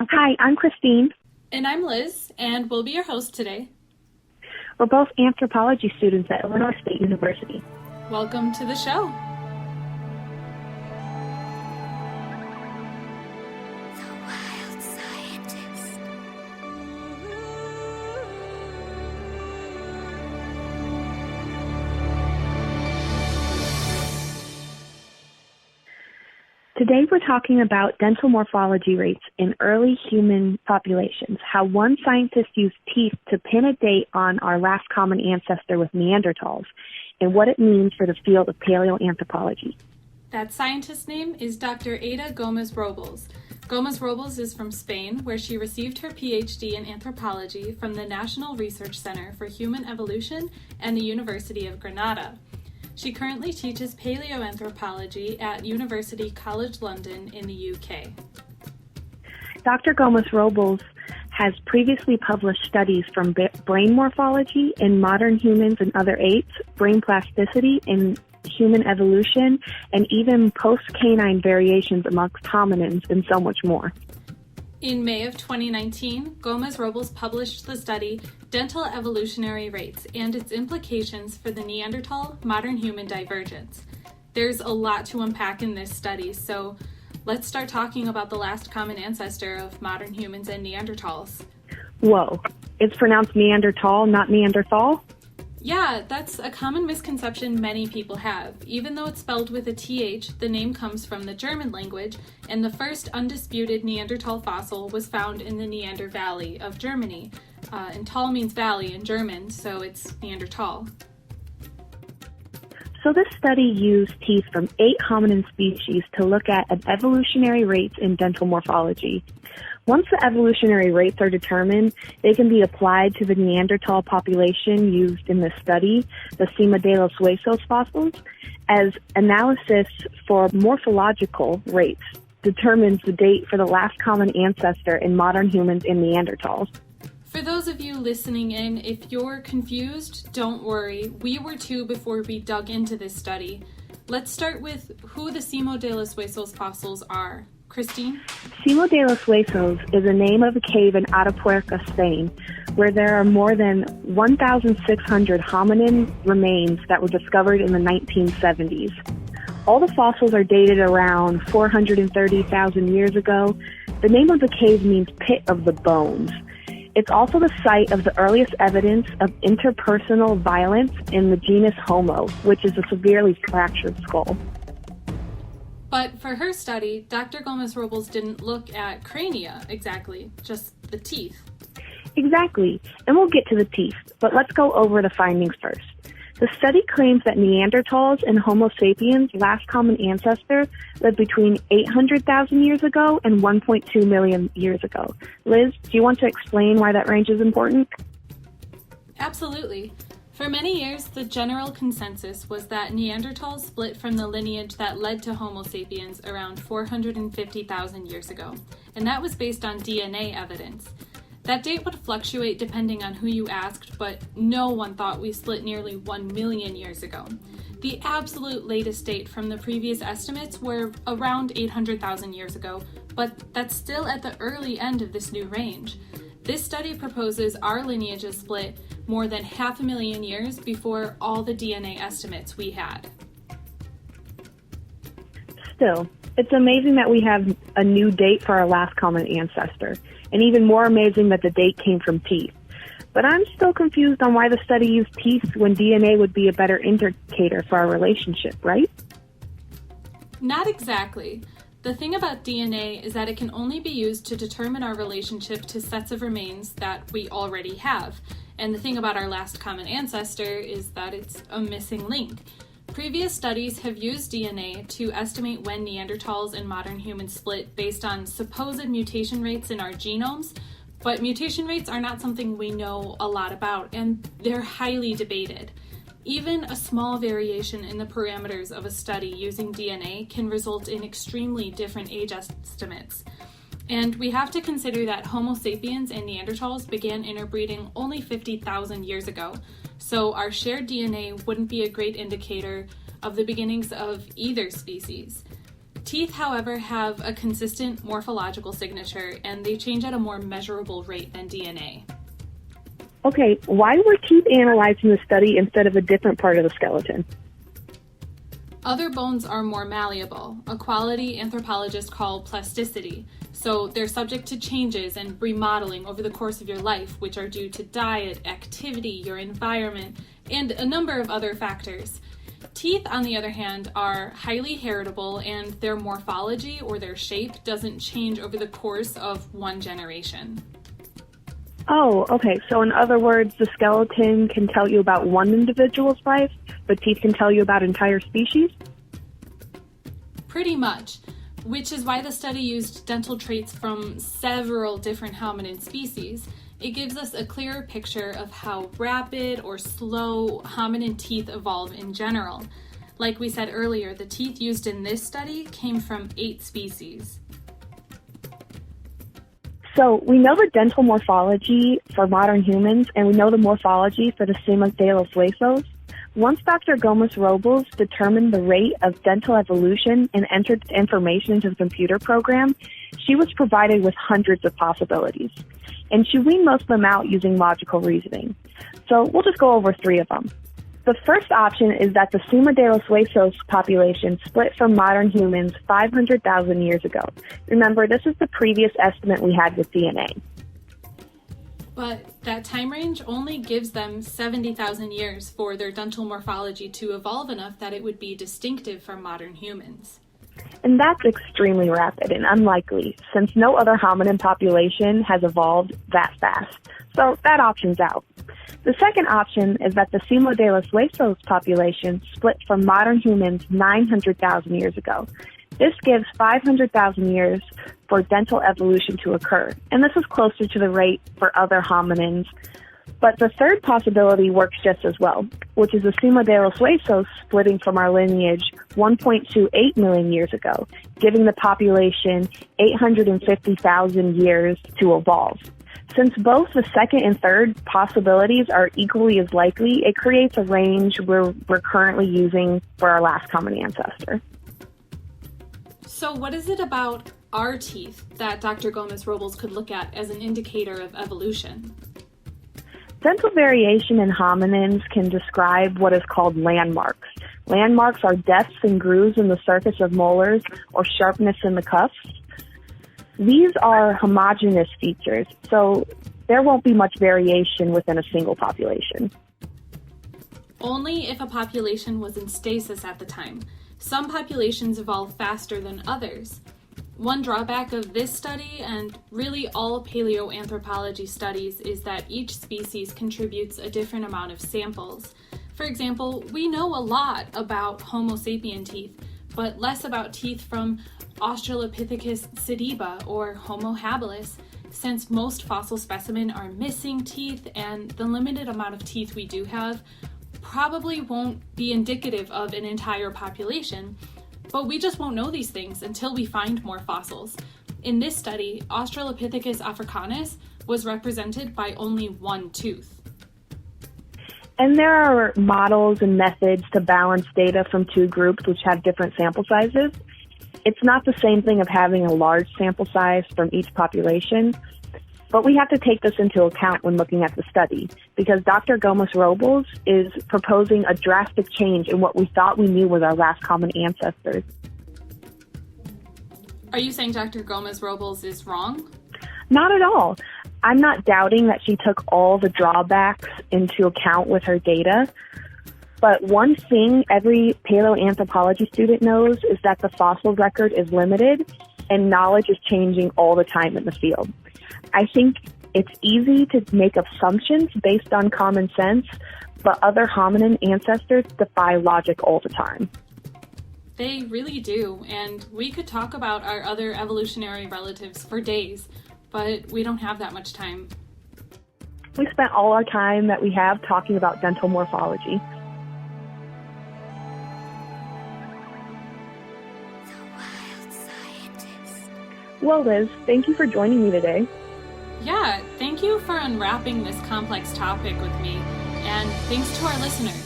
Hi, I'm Christine. And I'm Liz, and we'll be your host today. We're both anthropology students at Illinois State University. Welcome to the show. Today we're talking about dental morphology rates in early human populations, how one scientist used teeth to pin a date on our last common ancestor with Neandertals, and what it means for the field of paleoanthropology. That scientist's name is Dr. Ada Gomez-Robles. Gomez-Robles is from Spain, where she received her PhD in anthropology from the National Research Center for Human Evolution and the University of Granada. She currently teaches paleoanthropology at University College London in the UK. Dr. Gomez-Robles has previously published studies from brain morphology in modern humans and other apes, brain plasticity in human evolution, and even post-canine variations amongst hominins, and so much more. In May of 2019, Gomez-Robles published the study Dental Evolutionary Rates and its Implications for the Neanderthal-Modern Human Divergence. There's a lot to unpack in this study, so let's start talking about the last common ancestor of modern humans and Neanderthals. Whoa, it's pronounced Neanderthal, not Neanderthal? Yeah, that's a common misconception many people have. Even though it's spelled with a TH, the name comes from the German language, and the first undisputed Neanderthal fossil was found in the Neander Valley of Germany. And Tal means valley in German, so it's Neanderthal. So this study used teeth from 8 hominin species to look at evolutionary rates in dental morphology. Once the evolutionary rates are determined, they can be applied to the Neanderthal population used in this study, the Cima de los Huesos fossils, as analysis for morphological rates determines the date for the last common ancestor in modern humans and Neanderthals. For those of you listening in, if you're confused, don't worry. We were too before we dug into this study. Let's start with who the Cima de los Huesos fossils are. Christine? Cima de los Huesos is a name of a cave in Atapuerca, Spain, where there are more than 1,600 hominin remains that were discovered in the 1970s. All the fossils are dated around 430,000 years ago. The name of the cave means pit of the bones. It's also the site of the earliest evidence of interpersonal violence in the genus Homo, which is a severely fractured skull. But for her study, Dr. Gomez-Robles didn't look at crania exactly, just the teeth. Exactly, and we'll get to the teeth, but let's go over the findings first. The study claims that Neanderthals and Homo sapiens, last common ancestor, lived between 800,000 years ago and 1.2 million years ago. Liz, do you want to explain why that range is important? Absolutely. For many years, the general consensus was that Neanderthals split from the lineage that led to Homo sapiens around 450,000 years ago, and that was based on DNA evidence. That date would fluctuate depending on who you asked, but no one thought we split nearly 1 million years ago. The absolute latest date from the previous estimates were around 800,000 years ago, but that's still at the early end of this new range. This study proposes our lineage is split more than 500,000 years before all the DNA estimates we had. Still, it's amazing that we have a new date for our last common ancestor, and even more amazing that the date came from teeth. But I'm still confused on why the study used teeth when DNA would be a better indicator for our relationship, right? Not exactly. The thing about DNA is that it can only be used to determine our relationship to sets of remains that we already have. And the thing about our last common ancestor is that it's a missing link. Previous studies have used DNA to estimate when Neanderthals and modern humans split based on supposed mutation rates in our genomes, but mutation rates are not something we know a lot about, and they're highly debated. Even a small variation in the parameters of a study using DNA can result in extremely different age estimates. And we have to consider that Homo sapiens and Neanderthals began interbreeding only 50,000 years ago, so our shared DNA wouldn't be a great indicator of the beginnings of either species. Teeth, however, have a consistent morphological signature, and they change at a more measurable rate than DNA. Okay, why were teeth analyzed in the study instead of a different part of the skeleton? Other bones are more malleable, a quality anthropologists call plasticity, so they're subject to changes and remodeling over the course of your life, which are due to diet, activity, your environment, and a number of other factors. Teeth, on the other hand, are highly heritable, and their morphology or their shape doesn't change over the course of one generation. Oh, okay. So in other words, the skeleton can tell you about one individual's life, but teeth can tell you about entire species? Pretty much, which is why the study used dental traits from several different hominin species. It gives us a clearer picture of how rapid or slow hominin teeth evolve in general. Like we said earlier, the teeth used in this study came from 8 species. So we know the dental morphology for modern humans, and we know the morphology for the Sima de los Huesos. Once Dr. Gomez-Robles determined the rate of dental evolution and entered the information into the computer program, she was provided with hundreds of possibilities. And she weaned most of them out using logical reasoning. So we'll just go over 3 of them. The first option is that the Sima de los Huesos population split from modern humans 500,000 years ago. Remember, this is the previous estimate we had with DNA. But that time range only gives them 70,000 years for their dental morphology to evolve enough that it would be distinctive from modern humans. And that's extremely rapid and unlikely, since no other hominin population has evolved that fast. So that option's out. The second option is that the Sima de los Huesos population split from modern humans 900,000 years ago. This gives 500,000 years for dental evolution to occur, and this is closer to the rate for other hominins. But the third possibility works just as well, which is the Sima de los Huesos splitting from our lineage 1.28 million years ago, giving the population 850,000 years to evolve. Since both the second and third possibilities are equally as likely, it creates a range we're currently using for our last common ancestor. So what is it about our teeth that Dr. Gomez-Robles could look at as an indicator of evolution? Dental variation in hominins can describe what is called landmarks. Landmarks are depths and grooves in the surface of molars or sharpness in the cusps. These are homogeneous features, so there won't be much variation within a single population. Only if a population was in stasis at the time. Some populations evolve faster than others. One drawback of this study, and really all paleoanthropology studies, is that each species contributes a different amount of samples. For example, we know a lot about Homo sapien teeth, but less about teeth from Australopithecus sediba or Homo habilis, since most fossil specimens are missing teeth, and the limited amount of teeth we do have probably won't be indicative of an entire population, but we just won't know these things until we find more fossils. In this study, Australopithecus africanus was represented by only one tooth. And there are models and methods to balance data from 2 groups which have different sample sizes. It's not the same thing of having a large sample size from each population, but we have to take this into account when looking at the study, because Dr. Gomez-Robles is proposing a drastic change in what we thought we knew was our last common ancestors. Are you saying Dr. Gomez-Robles is wrong? Not at all. I'm not doubting that she took all the drawbacks into account with her data. But one thing every paleoanthropology student knows is that the fossil record is limited and knowledge is changing all the time in the field. I think it's easy to make assumptions based on common sense, but other hominin ancestors defy logic all the time. They really do, and we could talk about our other evolutionary relatives for days, but we don't have that much time. We spent all our time that we have talking about dental morphology. Well, Liz, thank you for joining me today. Yeah, thank you for unwrapping this complex topic with me, and thanks to our listeners.